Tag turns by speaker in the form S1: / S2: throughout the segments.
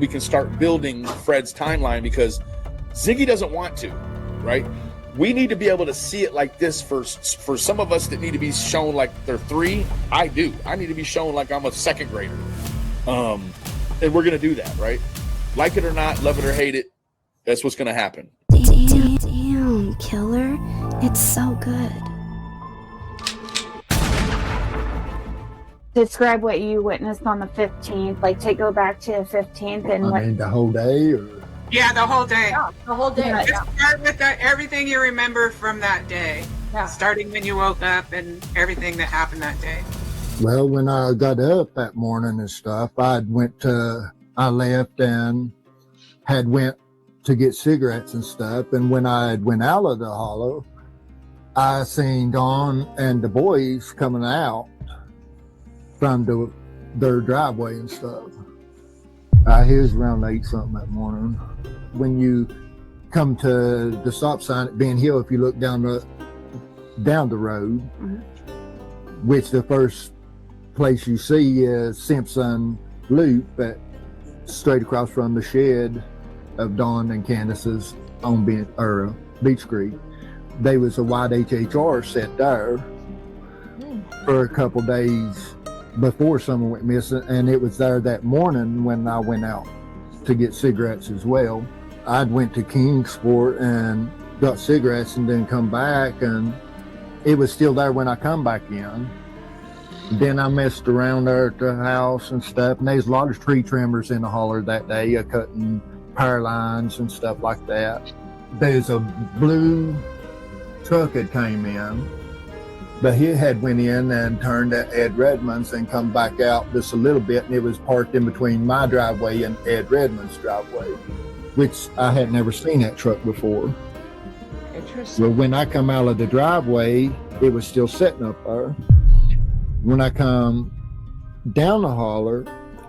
S1: we can start building Fred's timeline, because Ziggy doesn't want to, right? We need to be able to see it like this for some of us that need to be shown like they're 3. I do. I need to be shown like I'm a 2nd grader. And we're going to do that, right? Like it or not, love it or hate it, that's what's going to happen.
S2: Damn, killer. It's so good.
S3: Describe what you witnessed on the 15th. Like, go back to the 15th and
S4: I mean, the whole day, or?
S5: Yeah, the whole day.
S3: Yeah, the whole day.
S5: Just start with everything you remember from that day. Yeah. Starting when you woke up and everything that happened that day.
S4: Well, when I got up that morning and stuff, I left and had went to get cigarettes and stuff. And when I went out of the hollow, I seen Dawn and the boys coming out from their driveway and stuff. It was around 8 something that morning. When you come to the stop sign at Ben Hill, if you look down the road, which the first place you see is Simpson Loop, straight across from the shed of Dawn and Candace's on Beach Creek. There was a white HHR set there for a couple days before someone went missing, and it was there that morning when I went out to get cigarettes as well. I went to Kingsport and got cigarettes and then come back, and it was still there when I come back in. Then I messed around there at the house and stuff, and there's a lot of tree trimmers in the holler that day, cutting power lines and stuff like that. There's a blue truck that came in, but he had went in and turned at Ed Redmond's and come back out just a little bit, and it was parked in between my driveway and Ed Redmond's driveway, which I had never seen that truck before.
S5: Interesting.
S4: Well, when I come out of the driveway, it was still sitting up there. When I come down the holler,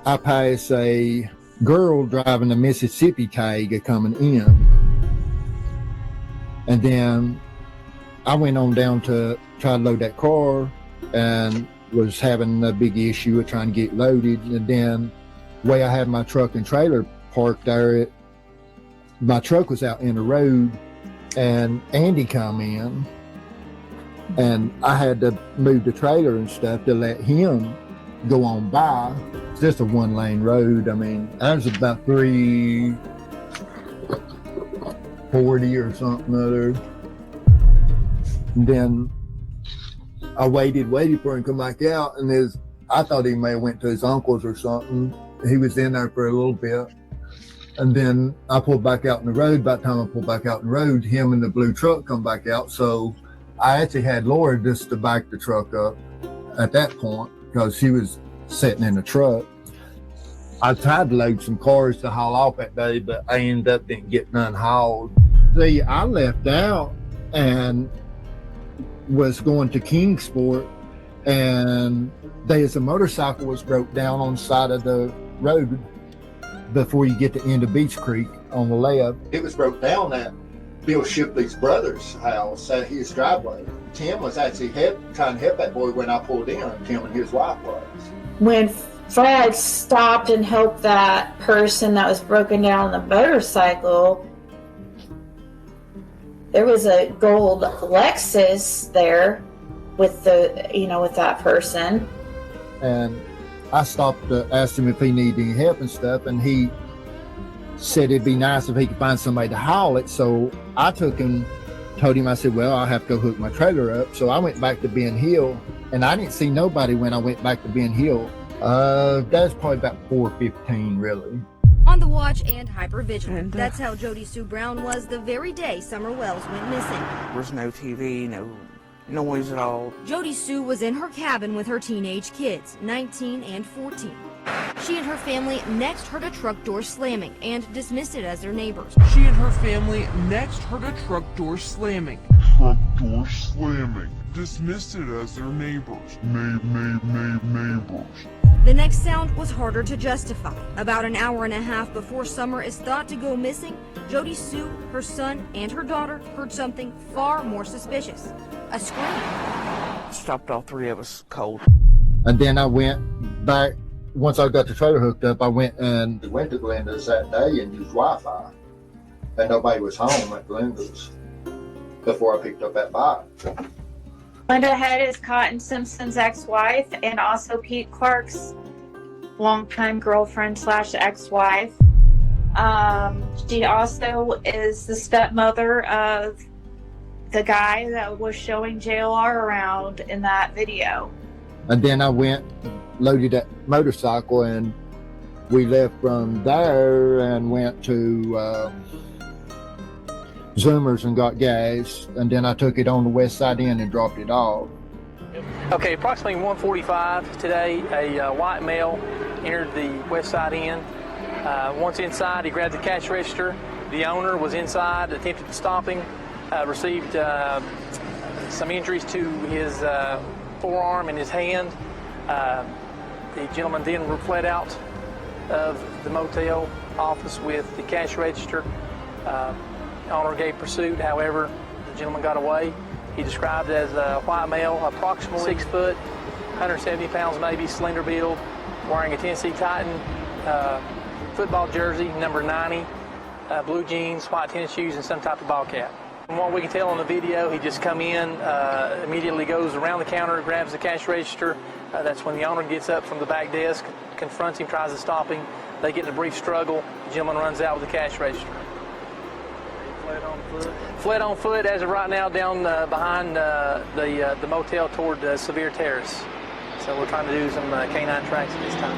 S4: I pass a girl driving a Mississippi tag coming in. And then I went on down to try to load that car and was having a big issue of trying to get loaded. And then the way I had my truck and trailer parked there, my truck was out in the road, and Andy come in, and I had to move the trailer and stuff to let him go on by. It's just a 1-lane road. I mean, that was about 340 or something other. And then I waited for him to come back out, and I thought he may have went to his uncle's or something. He was in there for a little bit. And then I pulled back out in the road. By the time I pulled back out in the road, him and the blue truck come back out. So I actually had Laura just to back the truck up at that point, because she was sitting in the truck. I tried to load some cars to haul off that day, but I ended up didn't get none hauled. See, I left out and was going to Kingsport, and there's a motorcycle was broke down on the side of the road before you get to the end of Beach Creek on the left. It was broke down at Bill Shipley's brother's house at his driveway. Tim was actually trying to help that boy when I pulled in. Tim and his wife was.
S3: When Fred stopped and helped that person that was broken down on the motorcycle, there was a gold Lexus there with with that person.
S4: And I stopped to ask him if he needed any help and stuff, and he said it'd be nice if he could find somebody to haul it. So I told him, I said, well, I'll have to go hook my trailer up. So I went back to Ben Hill, and I didn't see nobody when I went back to Ben Hill. That's probably about 4:15, really.
S6: On the watch and hypervigilant. That's how Jody Sue Brown was the very day Summer Wells went missing.
S7: There was no TV, no noise at all.
S6: Jody Sue was in her cabin with her teenage kids, 19 and 14. She and her family next heard a truck door slamming and dismissed it as their neighbors.
S8: She and her family next heard a truck door slamming. Dismissed it as their neighbors. Neighbors.
S6: The next sound was harder to justify. About an hour and a half before Summer is thought to go missing, Jody Sue, her son, and her daughter heard something far more suspicious. A scream.
S7: Stopped all 3 of us cold.
S4: And then I went back once I got the trailer hooked up, I went to Glenda's that day and used Wi-Fi. And nobody was home at Glenda's before I picked up that bike.
S3: Linda Head is Cotton Simpson's ex-wife and also Pete Clark's longtime girlfriend / ex-wife. She also is the stepmother of the guy that was showing JLR around in that video.
S4: And then I went, loaded that motorcycle, and we left from there and went to Zoomers and got gas, and then I took it on the West Side Inn and dropped it off.
S9: Okay, approximately 1:45 today, a white male entered the West Side Inn. Once inside, he grabbed the cash register. The owner was inside, attempted to stop him, received some injuries to his forearm and his hand. The gentleman then fled out of the motel office with the cash register. Owner gave pursuit, however, the gentleman got away. He described as a white male, approximately 6 foot, 170 pounds maybe, slender build, wearing a Tennessee Titan football jersey, number 90, blue jeans, white tennis shoes, and some type of ball cap. From what we can tell on the video, he just come in, immediately goes around the counter, grabs the cash register. That's when the owner gets up from the back desk, confronts him, tries to stop him. They get in a brief struggle. The gentleman runs out with the cash register. Fled on foot as of right now down behind the motel toward Sevier Terrace. So we're trying to do some canine tracks at this time.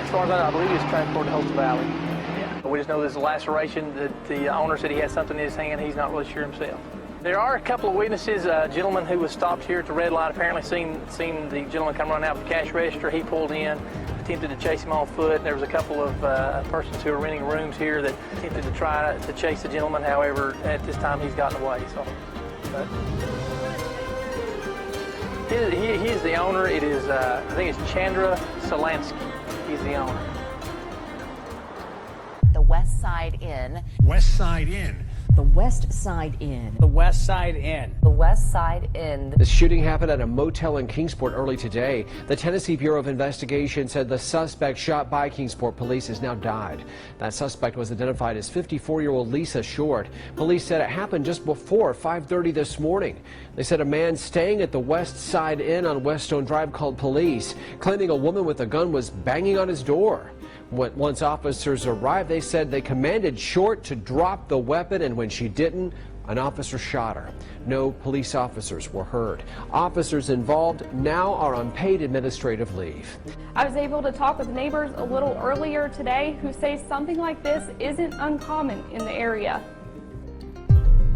S9: As far as I know, I believe he was transported to Holtz Valley. Yeah. We just know there's a laceration. The owner said he had something in his hand. He's not really sure himself. There are a couple of witnesses. A gentleman who was stopped here at the red light apparently seen the gentleman come running out with the cash register. He pulled in, attempted to chase him on foot. There was a couple of persons who were renting rooms here that attempted to try to chase the gentleman. However, at this time, he's gotten away. So, but he is the owner. It is, I think it's Chandra Solansky. He's the owner.
S10: The West Side Inn.
S11: West Side Inn.
S10: The West Side Inn.
S11: The West Side Inn.
S10: The West Side Inn.
S12: The shooting happened at a motel in Kingsport early today. The Tennessee Bureau of Investigation said the suspect shot by Kingsport police has now died. That suspect was identified as 54-year-old Lisa Short. Police said it happened just before 5:30 this morning. They said a man staying at the West Side Inn on Weststone Drive called police, claiming a woman with a gun was banging on his door. Once officers arrived, they said they commanded Short to drop the weapon, and when she didn't, an officer shot her. No police officers were hurt. Officers involved now are on paid administrative leave.
S13: I was able to talk with neighbors a little earlier today who say something like this isn't uncommon in the area.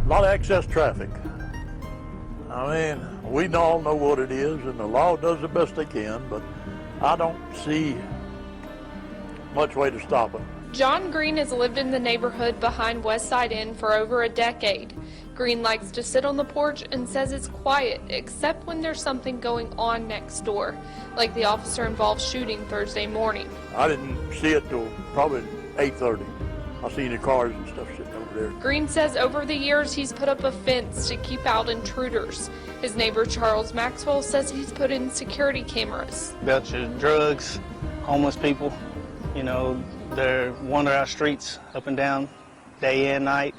S14: A lot of excess traffic. I mean, we all know what it is, and the law does the best they can, but I don't see much way to stop it.
S13: John Green has lived in the neighborhood behind West Side Inn for over a decade. Green likes to sit on the porch and says it's quiet, except when there's something going on next door, like the officer-involved shooting Thursday morning.
S14: I didn't see it till probably 8:30. I seen the cars and stuff sitting over there.
S13: Green says over the years he's put up a fence to keep out intruders. His neighbor Charles Maxwell says he's put in security cameras.
S15: Bunch of drugs, homeless people. You know, they're wander our streets up and down day and night.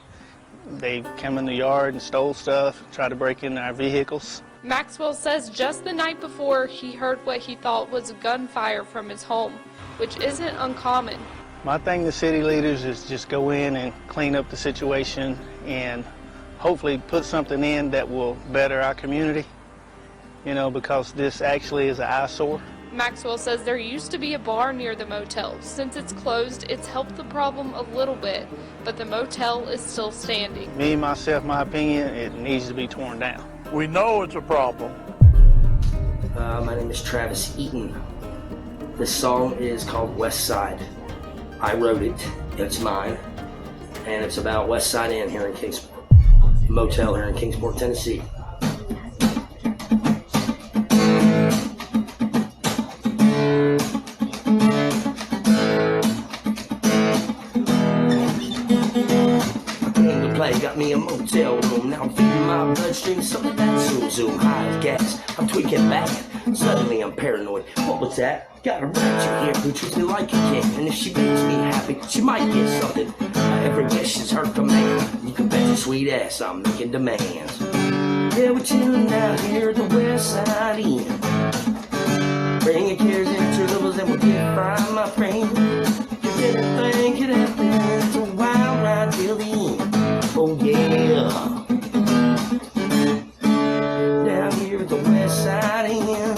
S15: They come in the yard and stole stuff, tried to break into our vehicles.
S13: Maxwell says just the night before he heard what he thought was gunfire from his home, which isn't uncommon.
S15: My thing to city leaders is just go in and clean up the situation and hopefully put something in that will better our community, you know, because this actually is an eyesore.
S13: Maxwell says there used to be a bar near the motel. Since it's closed, it's helped the problem a little bit, but the motel is still standing.
S15: Me, myself, my opinion, it needs to be torn down.
S14: We know it's a problem.
S16: My name is Travis Eaton. This song is called West Side. I wrote it, it's mine, and it's about West Side Inn here in Kingsport, a motel here in Kingsport, Tennessee. Got me a motel room, now I'm feeding my bloodstream some of that zoom zoom high as gas. I'm tweaking back, Suddenly I'm paranoid. What was that? Got a ratchet here who treats me like a king. And if she makes me happy, she might get something. Every wish is her command. You can bet your sweet ass I'm making demands. Yeah, we're chilling out here at the West Side Inn. Bring your cares and troubles and we'll get fine, my friend. Cause anything could happen. It's a wild ride till the end. Oh yeah. Down here at the West Side Inn.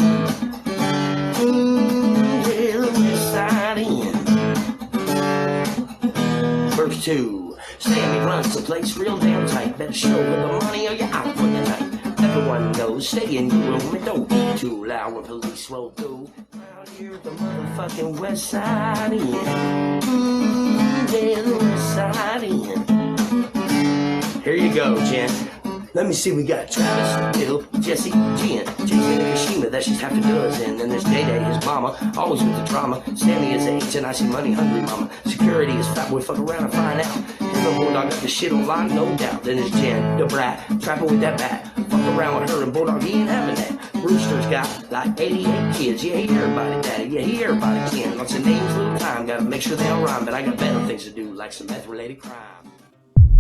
S16: Yeah, the West Side Inn. Verse 2. Sammy runs the place real damn tight. Better show her the money or you're out for the night. Everyone knows, stay in your room and don't be too loud when police roll through. Out here at the motherfucking West Side Inn. Yeah, the West Side Inn. Here you go, Jen. Let me see, we got Travis, Bill, Jesse, Jen, Jason, and Kashima, that's just half a dozen. Then there's Day-Day, his mama, always with the drama. Sammy is H, and I see money hungry mama. Security is fat boy, fuck around and find out. You know, Bulldog got the shit on line, no doubt. Then there's Jen, the brat, trapping with that bat. Fuck around with her and Bulldog, he ain't having that. Brewster's got like 88 kids, yeah, he everybody daddy, yeah, he everybody kin. Lots of names, little time, gotta make sure they all rhyme. But I got better things to do, like some meth-related crime.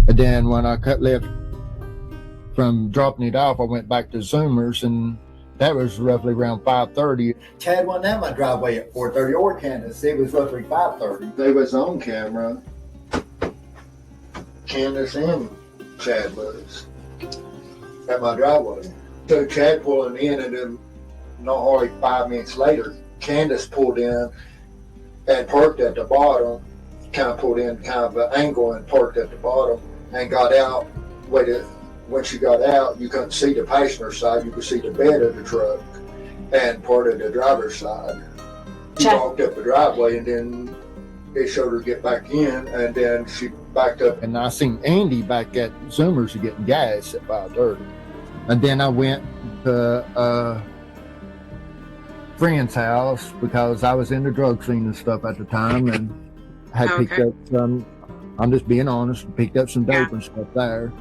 S4: And then when I left from dropping it off, I went back to Zoomers, and that was roughly around 5:30. Chad wasn't at my driveway at 4:30 or Candace. It was roughly 5:30. They was on camera. Candace and Chad was at my driveway. So Chad pulling in, and then not hardly 5 minutes later, Candace pulled in and parked at the bottom, kind of pulled in kind of an angle and parked at the bottom and got out, waited. When she got out, you couldn't see the passenger side, you could see the bed of the truck and part of the driver's side. She walked up the driveway, and then it showed her get back in, and then she backed up. And I seen Andy back at Zoomers getting gas at 5:30. And then I went to a friend's house because I was in the drug scene and stuff at the time, and had picked up some, I'm just being honest, picked up some dope and stuff there.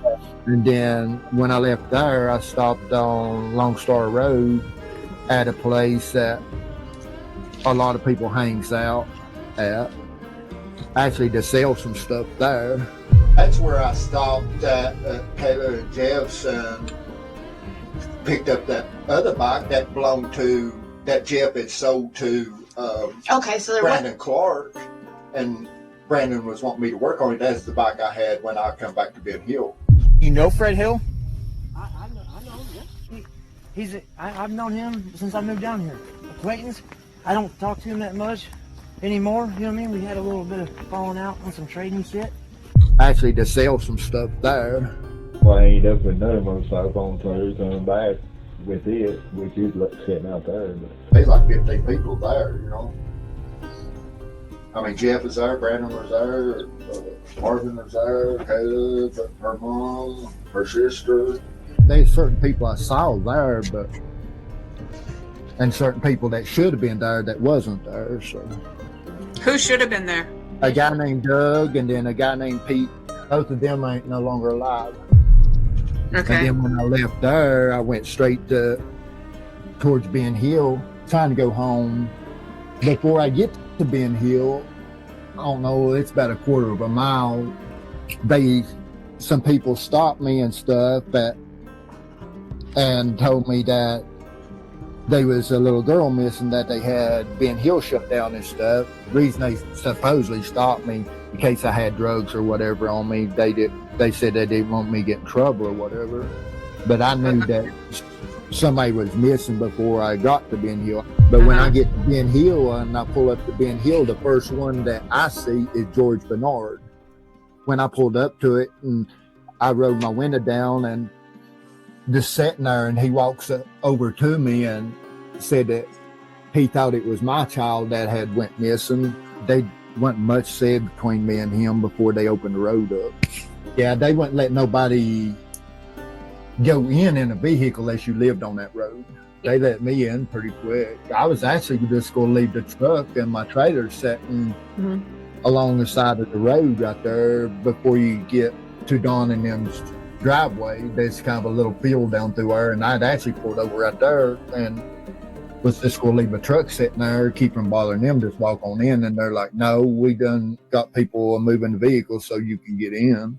S4: And then when I left there, I stopped on Long Star Road at a place that a lot of people hangs out at, actually to sell some stuff there. That's where I stopped at Taylor and Jeff's and picked up that other bike that belonged to, that Jeff had sold to
S3: so
S4: Brandon Clark, and Brandon was wanting me to work on it. That's the bike I had when I come back to Ben Hill.
S17: You know Fred Hill?
S11: I know him, yeah. I've known him since I moved down here. Acquaintance. I don't talk to him that much anymore, you know what I mean? We had a little bit of falling out on some trading shit.
S4: Actually to sell some stuff there.
S18: Well, I ain't up with another motorcycle on Thursday coming back with it, which is sitting out there. But
S4: there's like 15 people there, you know. I mean, Jeff was there, Brandon was there, Marvin was there, Caleb, her mom, her sister. There's certain people I saw there, but, and certain people that should have been there that wasn't there, so.
S5: Who should have been there?
S4: A guy named Doug and then a guy named Pete. Both of them ain't no longer alive.
S5: Okay.
S4: And then when I left there, I went straight towards Ben Hill, trying to go home. Before I get to Ben Hill, I don't know, it's about a quarter of a mile. Some people stopped me and stuff and told me that there was a little girl missing, that they had Ben Hill shut down and stuff. The reason they supposedly stopped me in case I had drugs or whatever on me, they said they didn't want me to get in trouble or whatever. But I knew that somebody was missing before I got to Ben Hill. But when I get to Ben Hill and I pull up to Ben Hill, the first one that I see is George Bernard. When I pulled up to it and I rolled my window down and just sitting there, and he walks over to me and said that he thought it was my child that had went missing. They wasn't much said between me and him before they opened the road up. Yeah, they wouldn't let nobody go in a vehicle unless you lived on that road. They let me in pretty quick. I was actually just going to leave the truck and my trailer sitting along the side of the road right there before you get to Don and them's driveway. There's kind of a little field down through there, and I'd actually pulled over right there and was just going to leave a truck sitting there, keep from bothering them, just walk on in. And they're like, no, we done got people moving the vehicle so you can get in.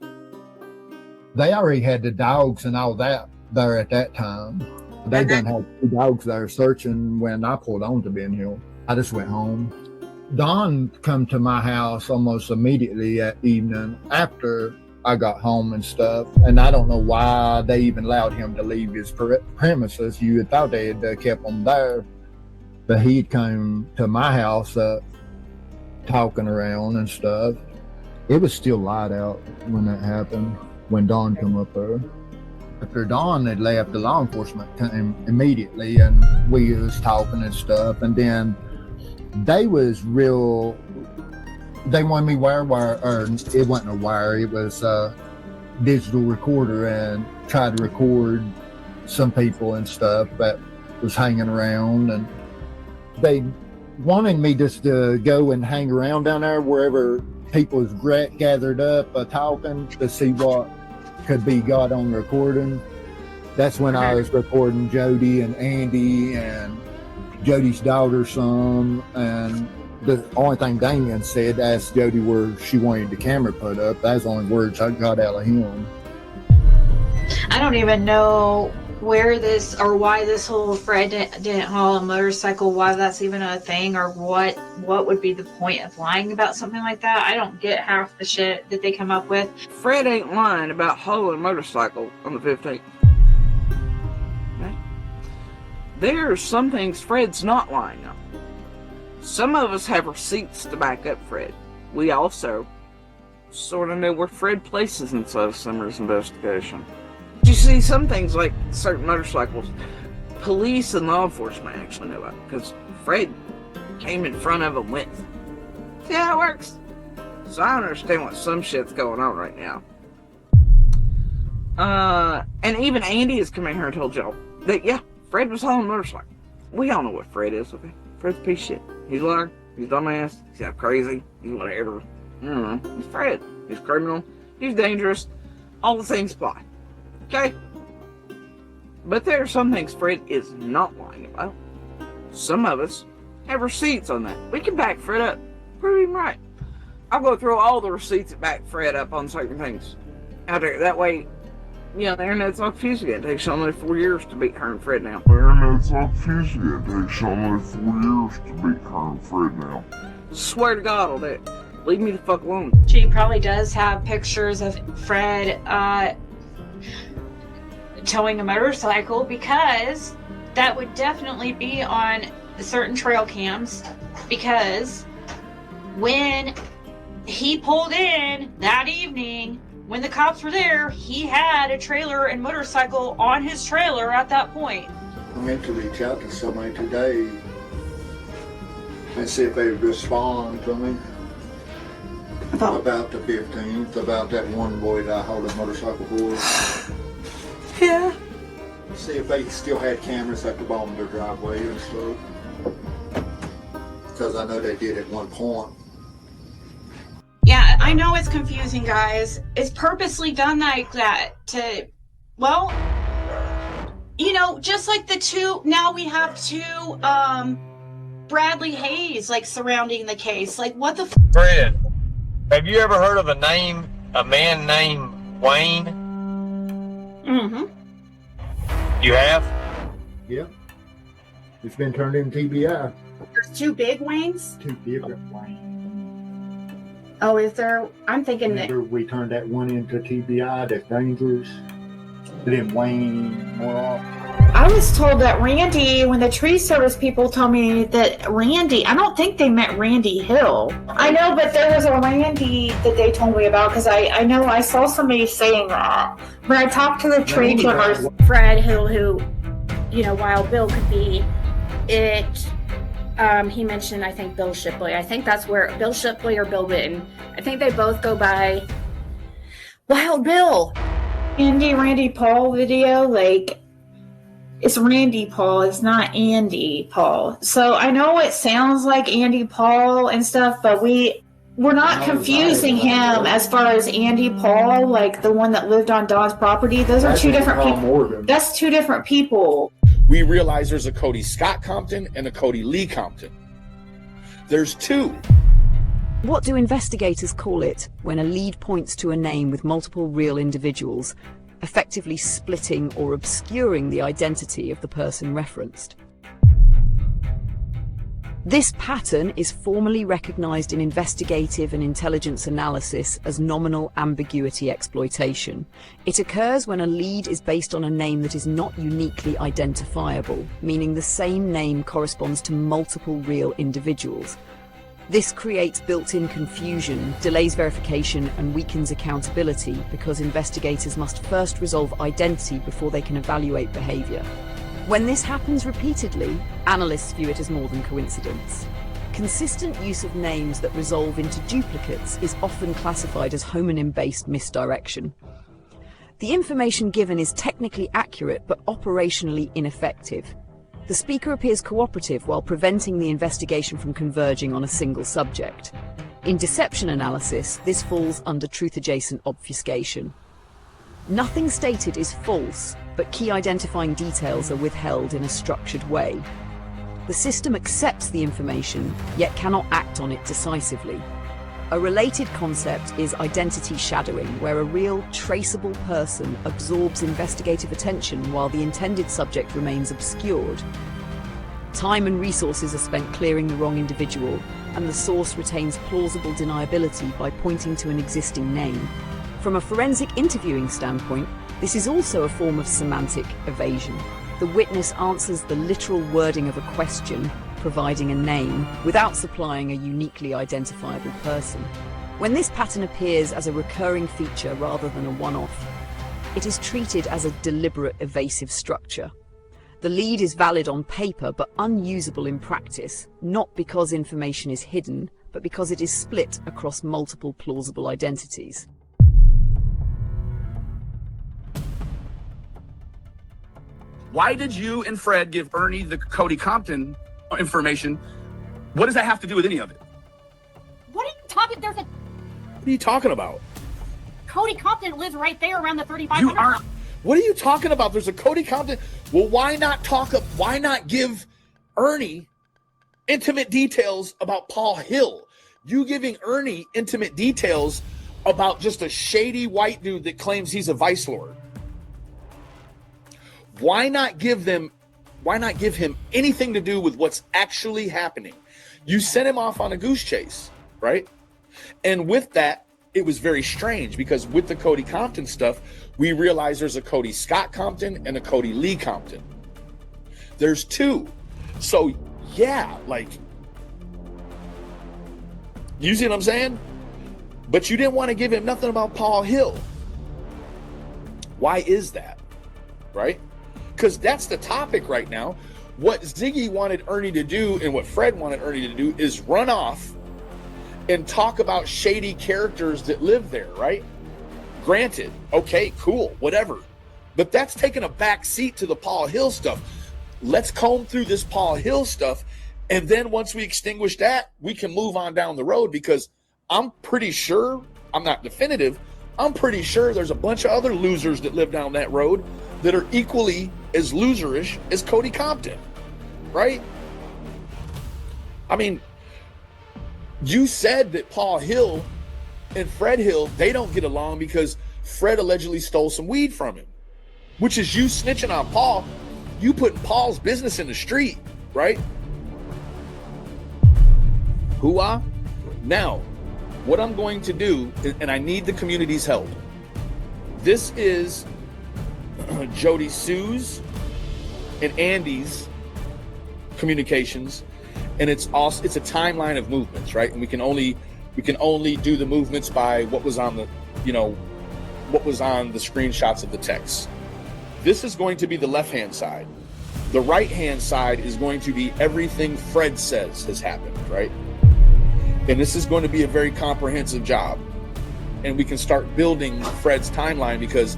S4: They already had the dogs and all that there at that time. They done had 2 dogs there searching when I pulled on to Ben Hill. I just went home. Don come to my house almost immediately that evening after I got home and stuff. And I don't know why they even allowed him to leave his premises. You had thought they had kept him there. But he'd come to my house talking around and stuff. It was still light out when that happened, when Don come up there. After Don had left, the law enforcement came immediately, and we was talking and stuff. And then they was real. They wanted me wire, or it wasn't a wire. It was a digital recorder, and tried to record some people and stuff that was hanging around. And they wanted me just to go and hang around down there wherever people was gathered up talking to see what could be got on recording. That's when I was recording Jody and Andy and Jody's daughter some, and the only thing Damien said, asked Jody where she wanted the camera put up. That's the only words I got out of him.
S3: I don't even know where this or why this whole Fred didn't haul a motorcycle, why that's even a thing, or what would be the point of lying about something like that. I don't get half the shit that they come up with.
S7: Fred ain't lying about hauling a motorcycle on the 15th. Okay? There are some things Fred's not lying on. Some of us have receipts to back up Fred. We also sort of know where Fred places inside of Summer's investigation. You see, some things like certain motorcycles, police and law enforcement actually know about, because Fred came in front of them with. See how it works? So I understand what some shit's going on right now. And even Andy has come in here and told y'all that, yeah, Fred was hauling a motorcycle. We all know what Fred is, okay? Fred's a piece of shit. He's a liar, he's a dumbass, he's half crazy, he's whatever. I don't know. He's Fred. He's criminal, he's dangerous, all the things apply. Okay? But there are some things Fred is not lying about. Some of us have receipts on that. We can back Fred up. Prove him right. I'll go through all the receipts that back Fred up on certain things out there. That way, you know, the internet's all confused again. It takes only 4 years to beat her and Fred now.
S8: The internet's all confused again. It takes only 4 years to beat her and Fred now.
S7: Swear to God, I'll do it. Leave me the fuck alone.
S3: She probably does have pictures of Fred towing a motorcycle, because that would definitely be on certain trail cams, because when he pulled in that evening, when the cops were there, he had a trailer and motorcycle on his trailer at that point.
S4: I meant to reach out to somebody today and see if they would respond to me about the 15th, about that one boy that I hauled a motorcycle for.
S7: Yeah.
S4: See if they still had cameras at the bottom of their driveway and stuff. Because I know they did at one point.
S3: Yeah, I know it's confusing, guys. It's purposely done like that to, well, you know, just like the two, now we have two Bradley Hayes, like, surrounding the case. Like, what the
S17: Fred, have you ever heard of a man named Wayne?
S3: Mm-hmm.
S17: You have?
S4: Yep. It's been turned into TBI.
S3: There's two big Waynes?
S4: Two different Waynes.
S3: Oh, is there? I'm thinking that
S4: we turned that one into TBI, that's dangerous. But then Wayne more off.
S3: I was told that Randy, when the tree service people told me that Randy, I don't think they meant Randy Hill. I know, but there was a Randy that they told me about, because I know I saw somebody saying that. When I talked to the tree trimmers, Fred Hill, who, you know, Wild Bill could be, he mentioned, I think, Bill Shipley. I think that's where, Bill Shipley or Bill Witten. I think they both go by Wild Bill. Randy Paul video, like, it's Randy Paul, it's not Andy Paul. So I know it sounds like Andy Paul and stuff, but we're not confusing him as far as Andy Paul, like the one that lived on Don's property. Those are two different people. That's two different people.
S1: we realize there's a Cody Scott Compton and a Cody Lee Compton. There's two.
S19: What do investigators call it when a lead points to a name with multiple real individuals, effectively splitting or obscuring the identity of the person referenced? This pattern is formally recognized in investigative and intelligence analysis as nominal ambiguity exploitation. It occurs when a lead is based on a name that is not uniquely identifiable, meaning the same name corresponds to multiple real individuals. This creates built-in confusion, delays verification, and weakens accountability because investigators must first resolve identity before they can evaluate behavior. When this happens repeatedly, analysts view it as more than coincidence. Consistent use of names that resolve into duplicates is often classified as homonym-based misdirection. The information given is technically accurate but operationally ineffective. The speaker appears cooperative while preventing the investigation from converging on a single subject. In deception analysis, this falls under truth-adjacent obfuscation. Nothing stated is false, but key identifying details are withheld in a structured way. The system accepts the information, yet cannot act on it decisively. A related concept is identity shadowing, where a real, traceable person absorbs investigative attention while the intended subject remains obscured. Time and resources are spent clearing the wrong individual, and the source retains plausible deniability by pointing to an existing name. From a forensic interviewing standpoint, this is also a form of semantic evasion. The witness answers the literal wording of a question, providing a name, without supplying a uniquely identifiable person. When this pattern appears as a recurring feature rather than a one-off, it is treated as a deliberate evasive structure. The lead is valid on paper but unusable in practice, not because information is hidden, but because it is split across multiple plausible identities.
S1: Why did you and Fred give Ernie the Cody Compton information? What does that have to do with any of it?
S20: What are you talking?
S1: What are you talking about?
S20: Cody Compton lives right there around the 3500.
S1: You aren't. What are you talking about? There's a Cody Compton. Well, why not give Ernie intimate details about Paul Hill? You giving Ernie intimate details about just a shady white dude that claims he's a vice lord. Why not give him anything to do with what's actually happening? You sent him off on a goose chase, right? And with that, it was very strange because with the Cody Compton stuff, we realized there's a Cody Scott Compton and a Cody Lee Compton. There's two. So yeah, like, you see what I'm saying? But you didn't want to give him nothing about Paul Hill. Why is that? Right? Because that's the topic right now. What Ziggy wanted Ernie to do and what Fred wanted Ernie to do is run off and talk about shady characters that live there, right? Granted, okay, cool, whatever. But that's taking a back seat to the Paul Hill stuff. Let's comb through this Paul Hill stuff, and then once we extinguish that, we can move on down the road, because I'm pretty sure, I'm not definitive, I'm pretty sure there's a bunch of other losers that live down that road that are equally as loserish as Cody Compton, right? I mean, you said that Paul Hill and Fred Hill, they don't get along because Fred allegedly stole some weed from him, which is you snitching on Paul, you putting Paul's business in the street, right? Hoo-ah. Now, what I'm going to do, and I need the community's help. This is Jody Sue's and Andy's communications, and it's a timeline of movements, right? And we can only do the movements by what was on the, what was on the screenshots of the text. This is going to be the left-hand side. The right-hand side is going to be everything Fred says has happened, right? And this is going to be a very comprehensive job. And we can start building Fred's timeline because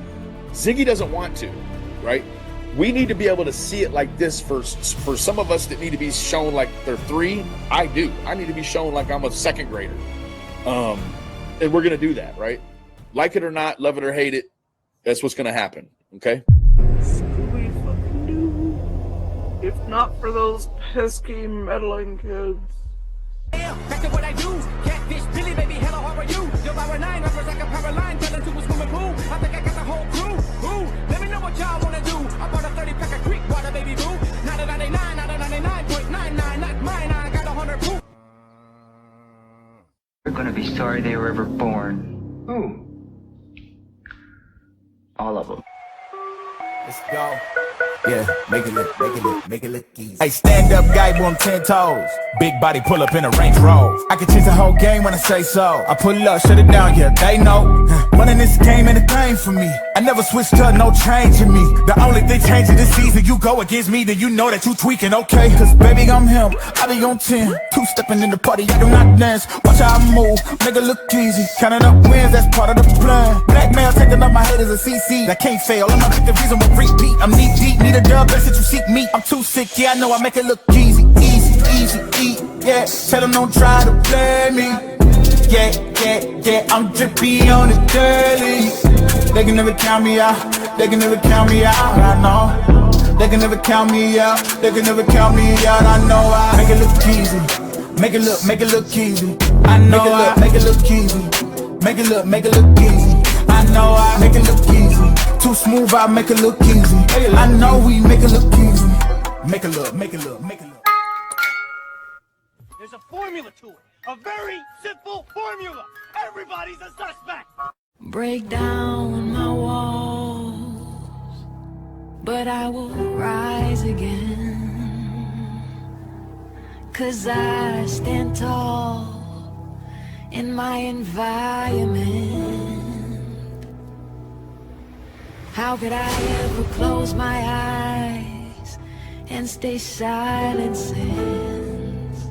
S1: Ziggy doesn't want to, right? We need to be able to see it like this for some of us that need to be shown like they're 3. I do. I need to be shown like I'm a second grader. And we're going to do that, right? Like it or not, love it or hate it, that's what's going to happen, okay?
S7: If not for those pesky meddling kids.
S21: Back to what I do. Catfish, Billy, baby, hello, how are you? Yo, Power 9, rappers like a power line, fell into a swimming pool. I think I got the whole crew. Ooh, let me know what y'all wanna do. I bought a 30-pack of Creek water, baby boo. Not a 99, not a 99.99, not mine, I got 100 proof.
S22: They're gonna be sorry they were ever born. Who? All of them.
S23: Let's go. Yeah, make it look easy. Hey, stand up guy, boom, 10 toes. Big body pull up in a Range Rover. I can change the whole game when I say so. I pull up, shut it down, yeah, they know. Running this game ain't a thing for me. I never switched up, no change in me. The only thing changing this season, you go against me, then you know that you tweaking, okay? Cause baby, I'm him, I be on 10. Two-stepping in the party, I do not dance. Watch how I move, make it look easy. Counting up wins, that's part of the plan. Blackmail, taking up my haters a CC. That can't fail, I'm not the reason we repeat. I'm knee deep, need a dub, best that you seek me. I'm too sick, yeah, I know I make it look easy. Yeah, tell them don't try to play me. Yeah, I'm drippy on the dirty. They can never count me out, they can never count me out, I know. They can never count me out, they can never count me out, I know. I make it look easy, make it look easy. I know I make it look easy, make it look easy. I know I make it look easy, too smooth, I make it look easy. I know we make it look easy, make it look.
S21: There's a formula to it. A very simple formula. Everybody's a suspect.
S24: Break down my walls, but I will rise again. 'Cause I stand tall in my environment. How could I ever close my eyes and stay silent since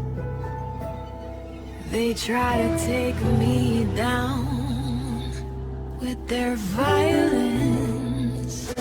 S24: they try to take me down with their violence?